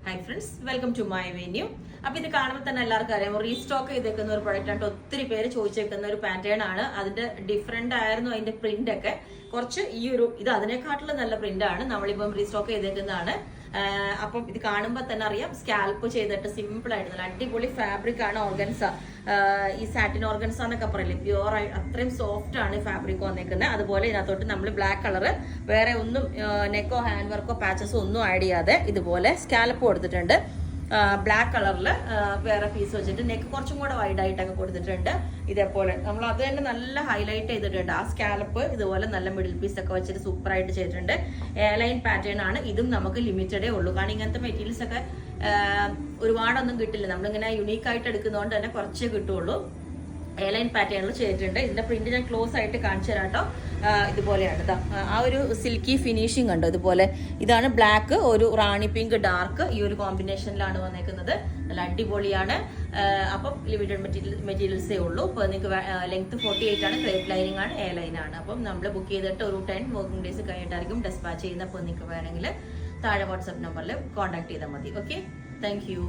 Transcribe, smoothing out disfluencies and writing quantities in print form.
Hi friends, welcome to my venue. അപ്പൊ ഇത് കാണുമ്പോൾ തന്നെ എല്ലാവർക്കും അറിയാം, റീസ്റ്റോക്ക് ചെയ്തേക്കുന്ന ഒരു പ്രൊഡക്റ്റ് ആണ്. ഒത്തിരി പേര് ചോദിച്ചേക്കുന്ന ഒരു പാറ്റേൺ ആണ്. അതിന്റെ ഡിഫറെന്റ് ആയിരുന്നു അതിന്റെ പ്രിന്റ് ഒക്കെ. കുറച്ച് ഇത് അതിനെക്കാട്ടിലും നല്ല പ്രിന്റ് ആണ്. നമ്മളിപ്പം റീസ്റ്റോക്ക് ചെയ്തേക്കുന്നതാണ്. അപ്പം ഇത് കാണുമ്പോൾ തന്നെ അറിയാം, സ്കാൽപ്പ് ചെയ്തിട്ട് സിമ്പിൾ ആയിട്ട് നല്ല അടിപൊളി ഫാബ്രിക് ആണ്. ഓർഗൻസ, ഈ സാറ്റിൻ ഓർഗൻസ എന്നൊക്കെ പറയില്ലേ, പ്യുവർ ആയി അത്രയും സോഫ്റ്റ് ആണ് ഫാബ്രിക് വന്നേക്കുന്നത്. അതുപോലെ ഇതിനകത്തോട്ട് നമ്മൾ ബ്ലാക്ക് കളറ് വേറെ ഒന്നും നെക്കോ ഹാൻഡ് വർക്കോ പാച്ചസോ ഒന്നും ആഡ് ചെയ്യാതെ ഇതുപോലെ സ്കാൽപ്പ് കൊടുത്തിട്ടുണ്ട്. ബ്ലാക്ക് കളറിൽ വേറെ പീസ് വെച്ചിട്ട് നെക്ക് കുറച്ചും കൂടെ വൈഡ് ആയിട്ടൊക്കെ കൊടുത്തിട്ടുണ്ട്. ഇതേപോലെ നമ്മൾ അത് തന്നെ നല്ല ഹൈലൈറ്റ് ചെയ്തിട്ടുണ്ട്. ആ സ്കാലപ്പ് ഇതുപോലെ നല്ല മിഡിൽ പീസ് ഒക്കെ വെച്ചിട്ട് സൂപ്പർ ആയിട്ട് ചെയ്തിട്ടുണ്ട്. എയർലൈൻ പാറ്റേൺ ആണ്. ഇതും നമുക്ക് ലിമിറ്റഡേ ഉള്ളൂ. കാരണം ഇങ്ങനത്തെ മെറ്റീരിയൽസ് ഒക്കെ ഒരുപാടൊന്നും കിട്ടില്ല. നമ്മളിങ്ങനെ യുണീക്ക് ആയിട്ട് എടുക്കുന്നതുകൊണ്ട് തന്നെ കുറച്ചേ കിട്ടുള്ളൂ. എയർലൈൻ പാറ്റേണിൽ ചെയ്തിട്ടുണ്ട്. ഇതിന്റെ പ്രിന്റ് ഞാൻ ക്ലോസ് ആയിട്ട് കാണിച്ചു തരാം കേട്ടോ. ഇതുപോലെയാണ് ഇതാ, ആ ഒരു സിൽക്കി ഫിനിഷിംഗ് കണ്ടോ. ഇതുപോലെ ഇതാണ് ബ്ലാക്ക്, ഒരു റാണി പിങ്ക് ഡാർക്ക്, ഈ ഒരു കോമ്പിനേഷനിലാണ് വന്നേക്കുന്നത്. നല്ല അടിപൊളിയാണ്. അപ്പം ലിമിറ്റഡ് മെറ്റീരിയൽസേ ഉള്ളൂ. ഇപ്പോൾ നിങ്ങൾക്ക് ലെങ്ത് 48 ആണ്, ക്രേപ്പ് ലൈനിങ് ആണ്, എയർലൈൻ ആണ്. അപ്പം നമ്മൾ ബുക്ക് ചെയ്തിട്ട് ഒരു 10 വർക്കിംഗ് ഡേയ്സ് കഴിഞ്ഞിട്ടായിരിക്കും ഡെസ്പാച്ച് ചെയ്യുന്നത്. അപ്പോൾ നിങ്ങൾക്ക് വേണമെങ്കിൽ താഴെ വാട്സ്ആപ്പ് നമ്പറിൽ കോൺടാക്ട് ചെയ്താൽ മതി. Okay, thank you.